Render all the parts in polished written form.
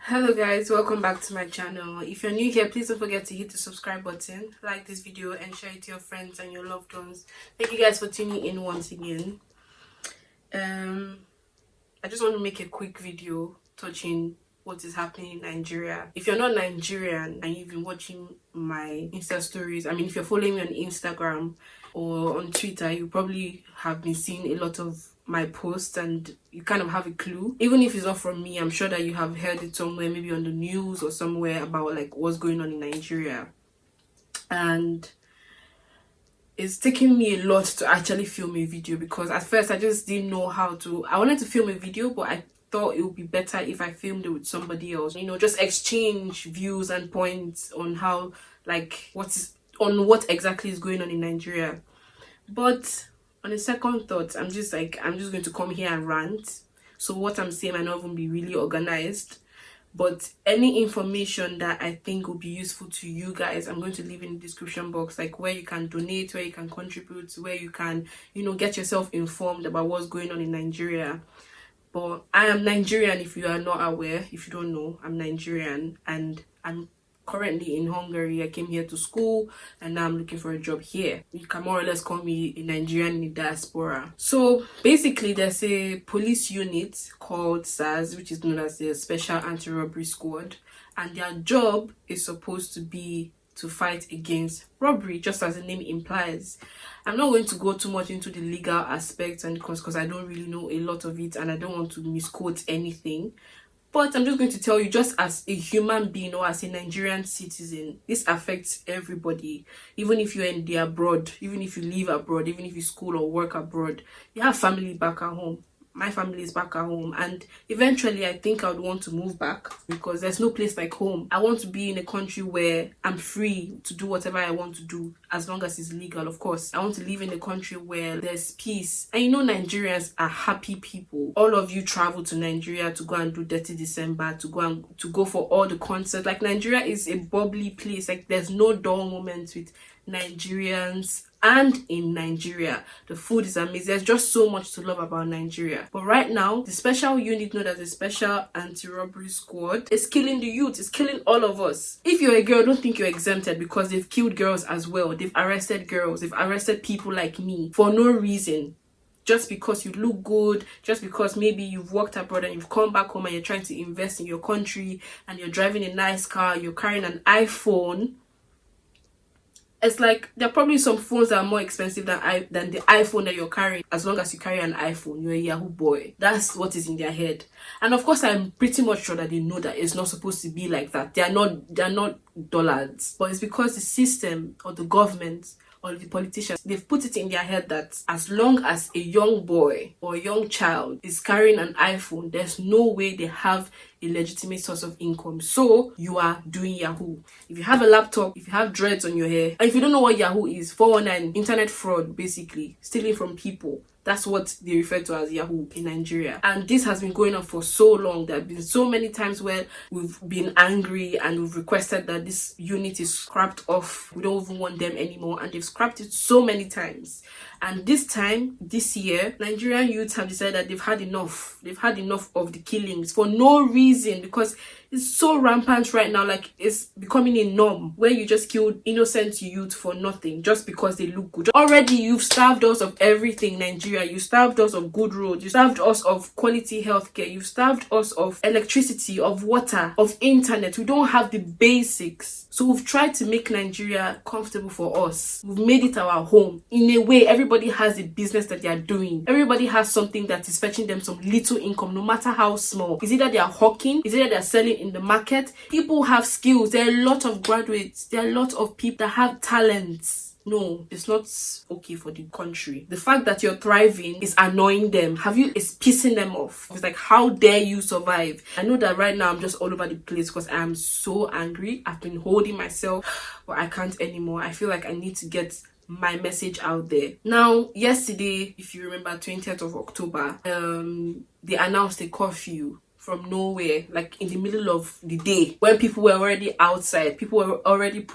Hello guys, welcome back to my channel. If you're new here, please don't forget to hit the subscribe button, like this video and share it to your friends and your loved ones. Thank you guys for tuning in once again. I just want to make a quick video touching what is happening in Nigeria. If you're not Nigerian and you've been watching my Insta stories, if you're following me on Instagram or on Twitter, you probably have been seeing a lot of my posts and you kind of have a clue. Even if it's not from me, I'm sure that you have heard it somewhere, maybe on the news or somewhere, about like what's going on in Nigeria. And it's taken me a lot to actually film a video, because at first I just didn't know how to. I wanted to film a video, but I thought it would be better if I filmed it with somebody else, just exchange views and points on how, like, what exactly is going on in Nigeria. But on a second thought, I'm just going to come here and rant. So what I'm saying might not even be really organized, but any information that I think will be useful to you guys, I'm going to leave in the description box, like where you can donate, where you can contribute, where you can, get yourself informed about what's going on in Nigeria. But I am Nigerian, if you are not aware. If you don't know, I'm Nigerian and I'm currently in Hungary. I came here to school and now I'm looking for a job here. You can more or less call me a Nigerian in the diaspora. So basically, there's a police unit called SARS, which is known as the Special Anti-Robbery Squad, and their job is supposed to be to fight against robbery, just as the name implies. I'm not going to go too much into the legal aspects, and because I don't really know a lot of it and I don't want to misquote anything. But I'm just going to tell you, just as a human being or as a Nigerian citizen, this affects everybody. Even if you're in the abroad, even if you live abroad, even if you school or work abroad, you have family back at home. My family is back at home, and eventually I think I would want to move back, because there's no place like home. I want to be in a country where I'm free to do whatever I want to do, as long as it's legal, of course. I want to live in a country where there's peace. And Nigerians are happy people. All of you travel to Nigeria to go and do Dirty December, to go for all the concerts. Like, Nigeria is a bubbly place. Like, there's no dull moments with Nigerians. And in Nigeria, the food is amazing. There's just so much to love about Nigeria. But right now, the special unit known as the Special Anti-Robbery Squad is killing the youth. It's killing all of us. If you're a girl, don't think you're exempted, because they've killed girls as well. They've arrested girls. They've arrested people like me for no reason. Just because you look good, just because maybe you've worked abroad and you've come back home and you're trying to invest in your country and you're driving a nice car, you're carrying an iPhone. It's like, there are probably some phones that are more expensive than the iPhone that you're carrying. As long as you carry an iPhone, you're a Yahoo boy. That's what is in their head. And of course, I'm pretty much sure that they know that it's not supposed to be like that. They're not dullards. But it's because the system or the government or the politicians, they've put it in their head that as long as a young boy or a young child is carrying an iPhone, there's no way they have a legitimate source of income. So you are doing Yahoo. If you have a laptop, if you have dreads on your hair, and if you don't know what Yahoo is, 419, internet fraud, basically stealing from people. That's what they refer to as Yahoo in Nigeria. And this has been going on for so long. There have been so many times where we've been angry and we've requested that this unit is scrapped off. We don't even want them anymore. And they've scrapped it so many times. And this year, Nigerian youths have decided that they've had enough. They've had enough of the killings for no reason, because it's so rampant right now. Like, it's becoming a norm where you just killed innocent youth for nothing just because they look good. Already, you've starved us of everything, Nigeria. You starved us of good roads. You starved us of quality healthcare. You've starved us of electricity, of water, of internet. We don't have the basics. So we've tried to make Nigeria comfortable for us. We've made it our home. In a way, everybody has a business that they are doing. Everybody has something that is fetching them some little income, no matter how small. Is either they are hawking, is either they are selling in the market. People have skills. There are a lot of graduates. There are a lot of people that have talents. No, it's not okay for the country. The fact that you're thriving is annoying them. It's pissing them off. It's like, how dare you survive? I know that right now I'm just all over the place because I am so angry. I've been holding myself, but I can't anymore. I feel like I need to get my message out there. Now, yesterday, if you remember, 20th of October, they announced a curfew from nowhere, like in the middle of the day, when people were already outside. People were already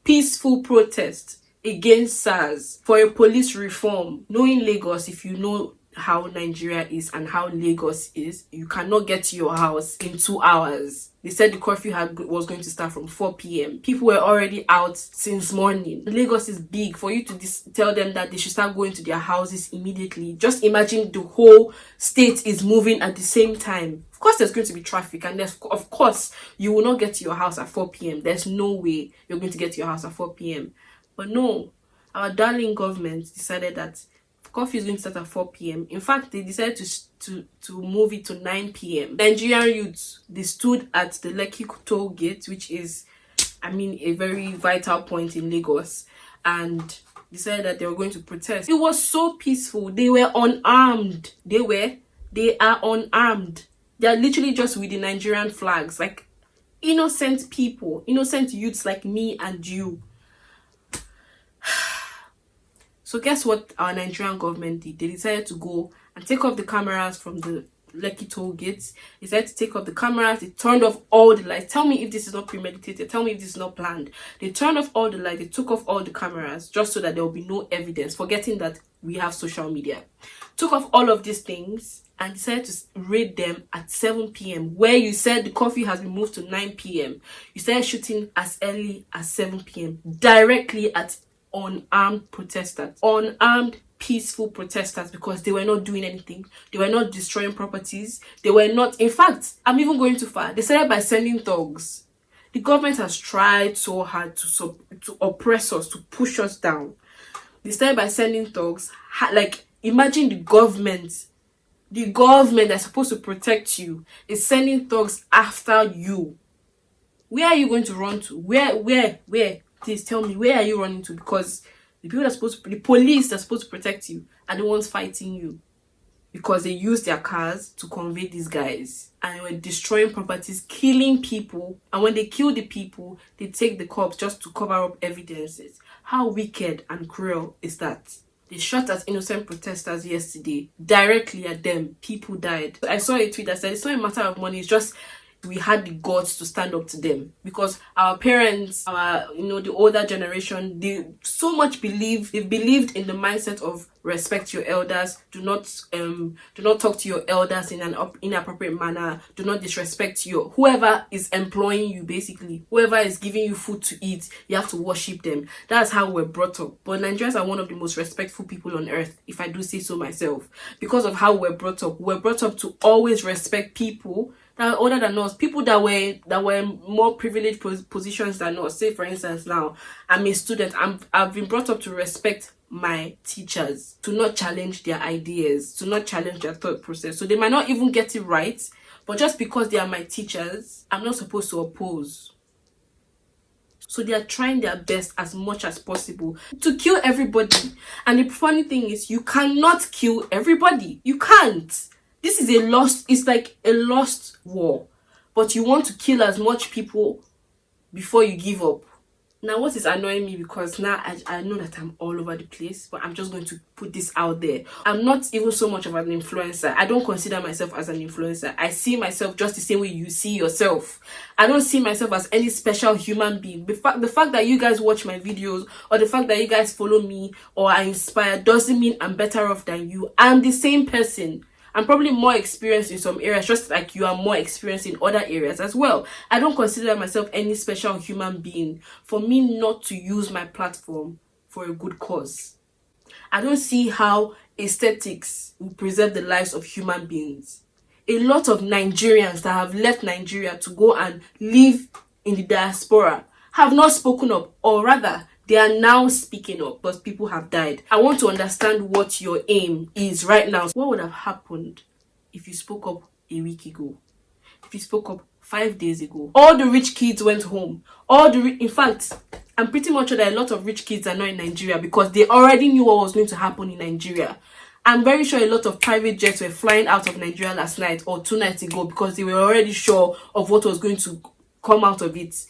peaceful protest against SARS for a police reform. Knowing Lagos, if you know how Nigeria is and how Lagos is, you cannot get to your house in 2 hours. They said the curfew was going to start from 4 p.m. People were already out since morning. Lagos is big. For you to tell them that they should start going to their houses immediately, just imagine the whole state is moving at the same time. Of course, there's going to be traffic, and of course, you will not get to your house at 4 p.m. There's no way you're going to get to your house at 4 p.m. But no, our darling government decided that curfew is going to start at 4 p.m. In fact, they decided to move it to 9 p.m. Nigerian youths, they stood at the Lekki toll gate, which is, a very vital point in Lagos, and decided that they were going to protest. It was so peaceful. They were unarmed. They are unarmed. They are literally just with the Nigerian flags, like innocent people, innocent youths like me and you. So guess what our Nigerian government did? They decided to go and take off the cameras from the Lekki toll gates. They decided to take off the cameras. They turned off all the lights. Tell me if this is not premeditated. Tell me if this is not planned. They turned off all the lights. They took off all the cameras just so that there will be no evidence, forgetting that we have social media. Took off all of these things and decided to raid them at 7 p.m. where you said the curfew has been moved to 9 p.m. You started shooting as early as 7 p.m. directly at unarmed protesters, unarmed peaceful protesters, because they were not doing anything. They were not destroying properties. They were not, in fact, I'm even going too far. They started by sending thugs. The government has tried so hard to oppress us, to push us down. They started by sending thugs. Like, imagine the government that's supposed to protect you is sending thugs after you. Where are you going to run to? Where? Please tell me, where are you running to? Because the police that are supposed to protect you are the ones fighting you, because they used their cars to convey these guys and they were destroying properties, killing people. And when they kill the people, they take the corpse just to cover up evidences. How wicked and cruel is that? They shot at innocent protesters yesterday, directly at them. People died. I saw a tweet that said it's not a matter of money, it's just we had the guts to stand up to them, because our parents, the older generation, they so much believed in the mindset of respect your elders, do not talk to your elders in an inappropriate manner, do not disrespect whoever is employing you, basically whoever is giving you food to eat, you have to worship them. That's how we're brought up. But Nigerians are one of the most respectful people on earth, if I do say so myself, because of how we're brought up. We're brought up to always respect people that are older than us, people that were more privileged positions than us. Say, for instance, now I'm a student. I've been brought up to respect my teachers, to not challenge their ideas, to not challenge their thought process. So they might not even get it right, but just because they are my teachers, I'm not supposed to oppose. So they are trying their best as much as possible to kill everybody. And the funny thing is, you cannot kill everybody. You can't. This is it's like a lost war. But you want to kill as much people before you give up. Now, what is annoying me, because now I know that I'm all over the place, but I'm just going to put this out there. I'm not even so much of an influencer. I don't consider myself as an influencer. I see myself just the same way you see yourself. I don't see myself as any special human being. The fact that you guys watch my videos, or the fact that you guys follow me or are inspired, doesn't mean I'm better off than you. I'm the same person. I'm probably more experienced in some areas, just like you are more experienced in other areas as well. I don't consider myself any special human being for me not to use my platform for a good cause. I don't see how aesthetics will preserve the lives of human beings. A lot of Nigerians that have left Nigeria to go and live in the diaspora have not spoken up, or rather, they are now speaking up, but people have died. I want to understand what your aim is right now. What would have happened if you spoke up a week ago? If you spoke up 5 days ago? All the rich kids went home. In fact, I'm pretty much sure that a lot of rich kids are not in Nigeria because they already knew what was going to happen in Nigeria. I'm very sure a lot of private jets were flying out of Nigeria last night or 2 nights ago because they were already sure of what was going to come out of it.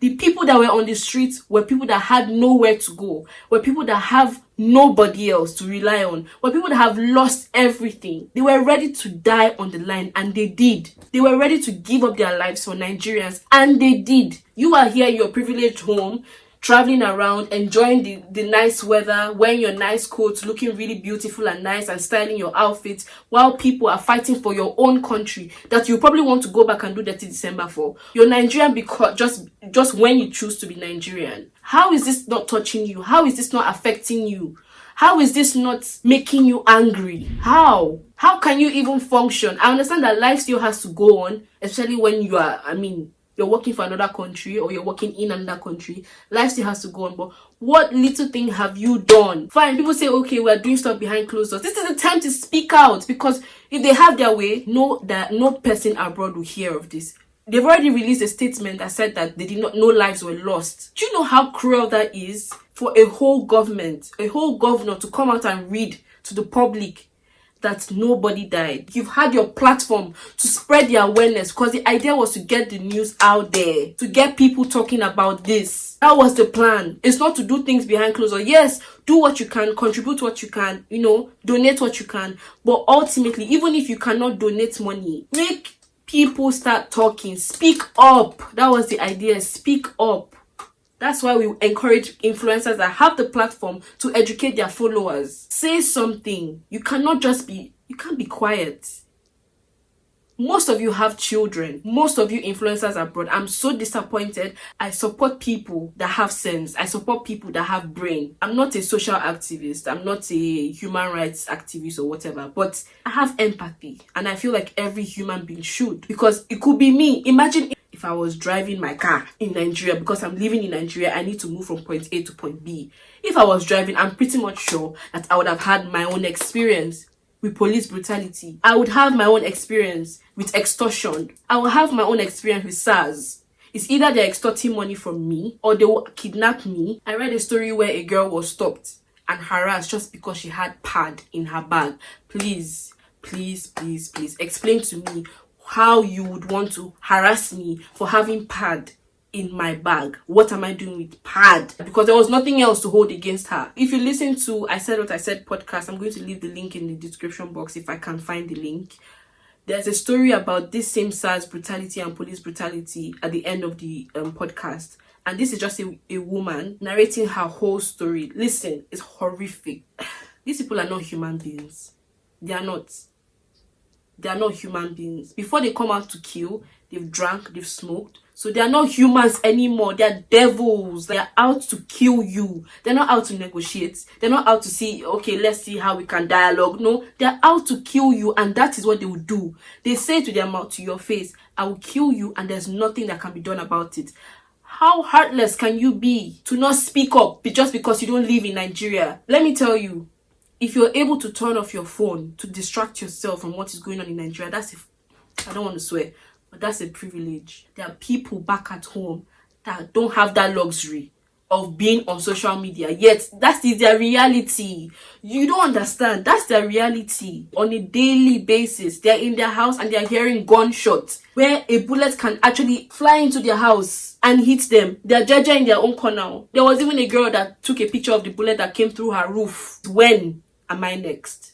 The people that were on the streets were people that had nowhere to go, were people that have nobody else to rely on, were people that have lost everything. They were ready to die on the line, and they did. They were ready to give up their lives for Nigerians, and they did. You are here in your privileged home, traveling around, enjoying the nice weather, wearing your nice coats, looking really beautiful and nice and styling your outfits, while people are fighting for your own country that you probably want to go back and do dirty December for. You're Nigerian because just when you choose to be Nigerian. How is this not touching you? How is this not affecting you? How is this not making you angry? How can you even function? I understand that life still has to go on, especially when you're working for another country or you're working in another country. Life still has to go on. But what little thing have you done? Fine, people say, okay, we're doing stuff behind closed doors. This is the time to speak out, because if they have their way, know that no person abroad will hear of this. They've already released a statement that said that they did not know lives were lost. Do you know how cruel that is for a whole government, a whole governor to come out and read to the public that nobody died? You've had your platform to spread the awareness, because the idea was to get the news out there, to get people talking about this. That was the plan. It's not to do things behind closed doors. Yes, do what you can, contribute what you can, donate what you can. But ultimately, even if you cannot donate money, make people start talking. Speak up. That was the idea. Speak up. That's why we encourage influencers that have the platform to educate their followers. Say something. You can't be quiet. Most of you have children. Most of you influencers abroad. I'm so disappointed. I support people that have sense. I support people that have brain. I'm not a social activist. I'm not a human rights activist or whatever. But I have empathy. And I feel like every human being should. Because it could be me. Imagine if I was driving my car in Nigeria, because I'm living in Nigeria, I need to move from point A to point B. If I was driving, I'm pretty much sure that I would have had my own experience with police brutality. I would have my own experience with extortion. I will have my own experience with SARS. It's either they're extorting money from me or they will kidnap me. I read a story where a girl was stopped and harassed just because she had pad in her bag. Please, please, please, please explain to me how you would want to harass me for having pad in my bag. What am I doing with pad? Because there was nothing else to hold against her. If you listen to I Said What I Said podcast, I'm going to leave the link in the description box if I can find the link. There's a story about this same SARS brutality and police brutality at the end of the podcast. And this is just a woman narrating her whole story. Listen, it's horrific. These people are not human beings. They are not. They are not human beings. Before they come out to kill, they've drank, they've smoked. So they are not humans anymore. They are devils. They are out to kill you. They're not out to negotiate. They're not out to see, okay, let's see how we can dialogue. No, they're out to kill you, and that is what they will do. They say to their mouth, to your face, I will kill you, and there's nothing that can be done about it. How heartless can you be to not speak up just because you don't live in Nigeria? Let me tell you, if you're able to turn off your phone to distract yourself from what is going on in Nigeria, I don't want to swear, but that's a privilege. There are people back at home that don't have that luxury of being on social media, yet that is their reality. You don't understand. That's their reality. On a daily basis, they're in their house and they're hearing gunshots where a bullet can actually fly into their house and hit them. They're judging in their own corner. There was even a girl that took a picture of the bullet that came through her roof. When am I next?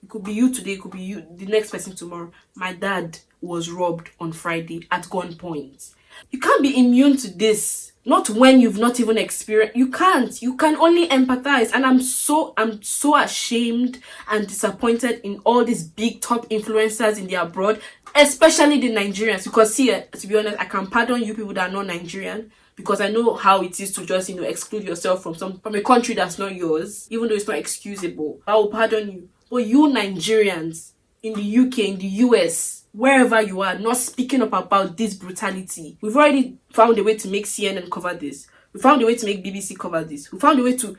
It could be you today, it could be you, the next person tomorrow. My dad was robbed on Friday at gunpoint. You can't be immune to this. Not when you've not even experienced. You can't. You can only empathize. And I'm so ashamed and disappointed in all these big top influencers in the abroad, especially the Nigerians. Because see, to be honest, I can pardon you people that are not Nigerian, because I know how it is to just, exclude yourself from a country that's not yours, even though it's not excusable. I will pardon you. But you Nigerians in the UK, in the US, wherever you are, not speaking up about this brutality. We've already found a way to make CNN cover this. We found a way to make BBC cover this. We found a way to,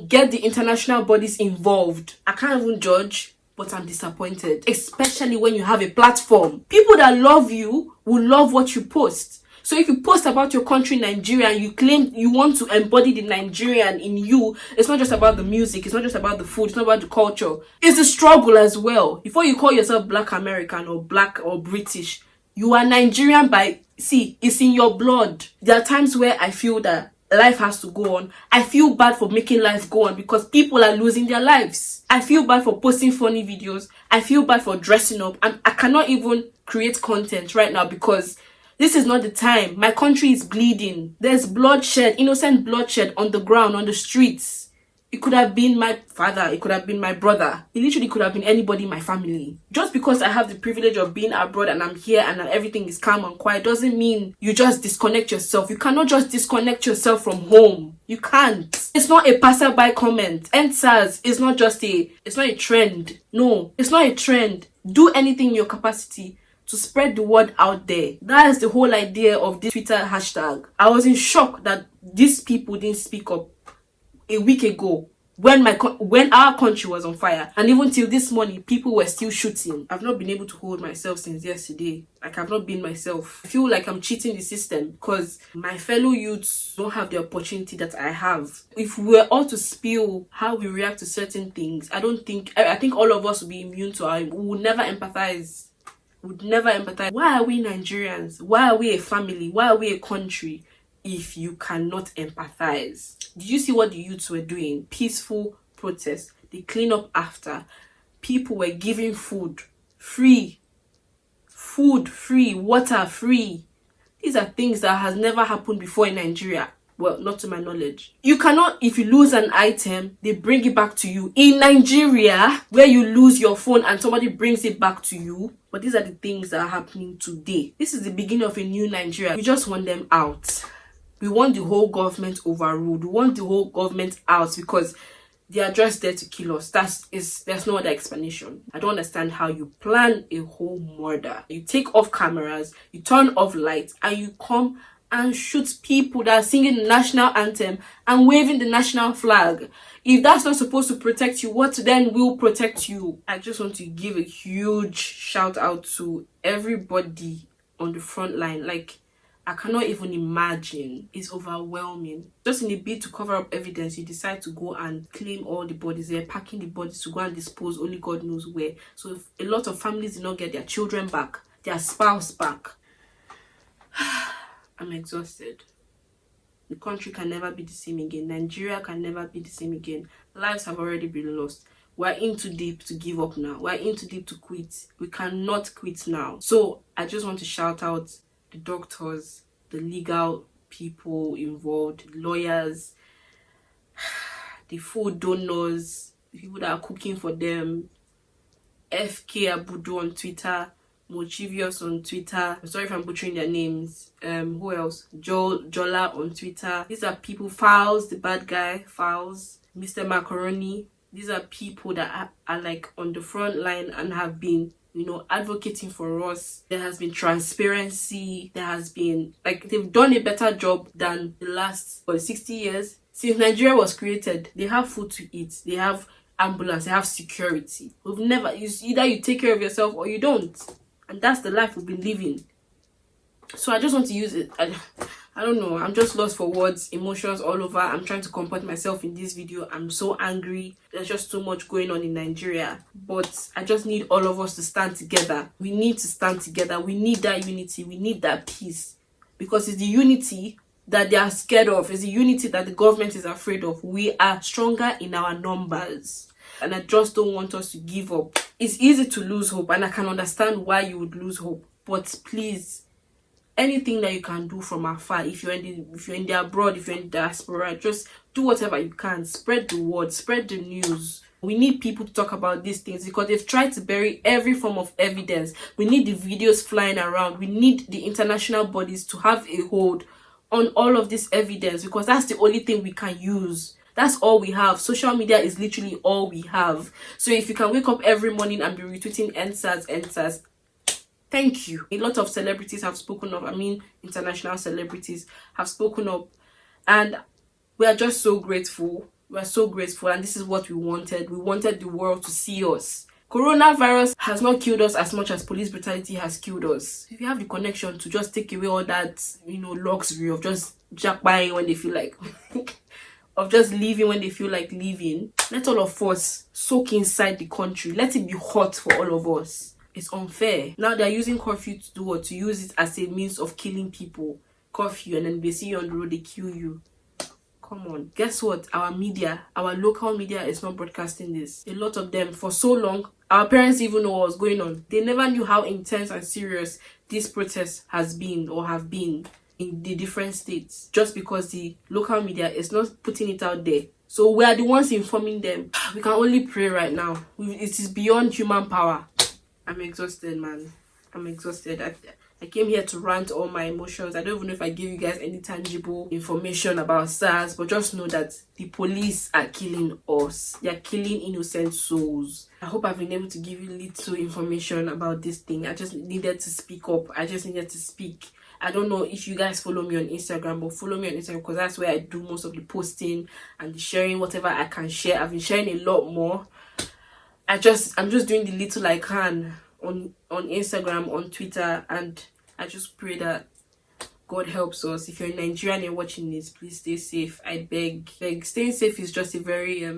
get the international bodies involved. I can't even judge, but I'm disappointed. Especially when you have a platform. People that love you will love what you post. So if you post about your country, Nigeria, and you claim you want to embody the Nigerian in you, it's not just about the music, it's not just about the food, it's not about the culture. It's the struggle as well. Before you call yourself Black American or Black or British, you are Nigerian it's in your blood. There are times where I feel that life has to go on. I feel bad for making life go on because people are losing their lives. I feel bad for posting funny videos. I feel bad for dressing up. And I cannot even create content right now because This is not the time. My country is bleeding. There's bloodshed, innocent bloodshed on the ground, on the streets. It could have been my father. It could have been my brother. It literally could have been anybody in my family. Just because I have the privilege of being abroad and I'm here and everything is calm and quiet doesn't mean you just disconnect yourself. You cannot just disconnect yourself from home. You can't. It's not a passerby comment. EndSARS is not just it's not a trend. No, it's not a trend. Do anything in your capacity to spread the word out there. That is the whole idea of this Twitter hashtag. I was in shock that these people didn't speak up a week ago when our country was on fire, and even till this morning people were still shooting. I've not been able to hold myself since yesterday. Like, I've not been myself. I feel like I'm cheating the system because my fellow youths don't have the opportunity that I have. If we were all to spill how we react to certain things, I think all of us would be immune to we would never empathize. Why are we Nigerians? Why are we a family? Why are we a country if you cannot empathize? Did you see what the youths were doing? Peaceful protest. They clean up after. People were giving food free, water free. These are things that has never happened before in Nigeria. Well, not to my knowledge. You cannot, if you lose an item, they bring it back to you. In Nigeria, where you lose your phone and somebody brings it back to you. But these are the things that are happening today. This is the beginning of a new Nigeria. We just want them out. We want the whole government overruled. We want the whole government out because they are just there to kill us. There's no other explanation. I don't understand how you plan a whole murder. You take off cameras, you turn off lights, and you come and shoot people that are singing the national anthem and waving the national flag. If that's not supposed to protect you, what then will protect you? I just want to give a huge shout out to everybody on the front line. Like, I cannot even imagine. It's overwhelming. Just in a bid to cover up evidence, you decide to go and claim all the bodies. They're packing the bodies to go and dispose only God knows where. So if a lot of families did not get their children back, their spouse back. I'm exhausted. The country can never be the same again. Nigeria can never be the same again. Lives have already been lost. We're in too deep to give up now. We're in too deep to quit. We cannot quit now. So I just want to shout out the doctors, the legal people involved, lawyers, the food donors, the people that are cooking for them, FK Abudu on Twitter, Mochivius on Twitter. I'm sorry if I'm butchering their names. Who else? Jola on Twitter. These are people. Fowls, the bad guy, Fowls, Mr. Macaroni. These are people that are like on the front line and have been, advocating for us. There has been transparency. There has been, they've done a better job than the last 60 years. Since Nigeria was created, they have food to eat. They have ambulance. They have security. Either you take care of yourself or you don't. And that's the life we've been living. So I just want to use it. I don't know. I'm just lost for words, emotions all over. I'm trying to comport myself in this video. I'm so angry. There's just so much going on in Nigeria. But I just need all of us to stand together. We need to stand together. We need that unity. We need that peace. Because it's the unity that they are scared of. It's the unity that the government is afraid of. We are stronger in our numbers. And I just don't want us to give up. It's easy to lose hope. And I can understand why you would lose hope. But please, anything that you can do from afar, if you're in the abroad, if you're in the diaspora, just do whatever you can. Spread the word, spread the news. We need people to talk about these things because they've tried to bury every form of evidence. We need the videos flying around. We need the international bodies to have a hold on all of this evidence because that's the only thing we can use. That's all we have. Social media is literally all we have. So if you can wake up every morning and be retweeting EndSARS, thank you. A lot of celebrities have spoken up. International celebrities have spoken up. And we are just so grateful. We are so grateful. And this is what we wanted. We wanted the world to see us. Coronavirus has not killed us as much as police brutality has killed us. If you have the connection to just take away all that, luxury of just buying when they feel like, of just leaving when they feel like leaving, let all of us soak inside the country. Let it be hot for all of us. It's unfair. Now they're using curfew to do what? To use it as a means of killing people. Curfew, and then they see you on the road, they kill you. Come on. Guess what? Our media, our local media is not broadcasting this. A lot of them, for so long, Our parents even know what was going on. They never knew how intense and serious this protest has been or have been in the different states, just because the local media is not putting it out there. So we are the ones informing them. We can only pray right now. It is beyond human power. I'm exhausted, man. I'm exhausted. I came here to rant all my emotions. I don't even know if I give you guys any tangible information about SARS, but just know that the police are killing us. They are killing innocent souls. I hope I've been able to give you little information about this thing. I just needed to speak up. I just needed to speak. I don't know if you guys follow me on Instagram, but follow me on Instagram because that's where I do most of the posting and the sharing, whatever I can share. I've been sharing a lot more. I'm just doing the little I can on Instagram, on Twitter, and I just pray that God helps us. If you're in Nigeria and you're watching this, please stay safe. I beg. Staying safe is just a very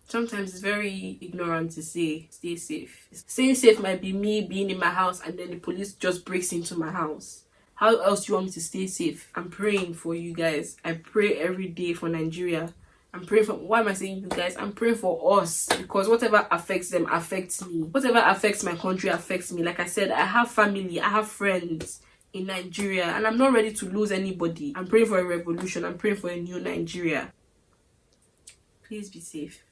sometimes it's very ignorant to say stay safe. Staying safe might be me being in my house and then the police just breaks into my house. How else do you want me to stay safe? I'm praying for you guys. I pray every day for Nigeria. I'm praying for, why am I saying you guys? I'm praying for us, because whatever affects them affects me. Whatever affects my country affects me. Like I said, I have family, I have friends in Nigeria, and I'm not ready to lose anybody. I'm praying for a revolution. I'm praying for a new Nigeria. Please be safe.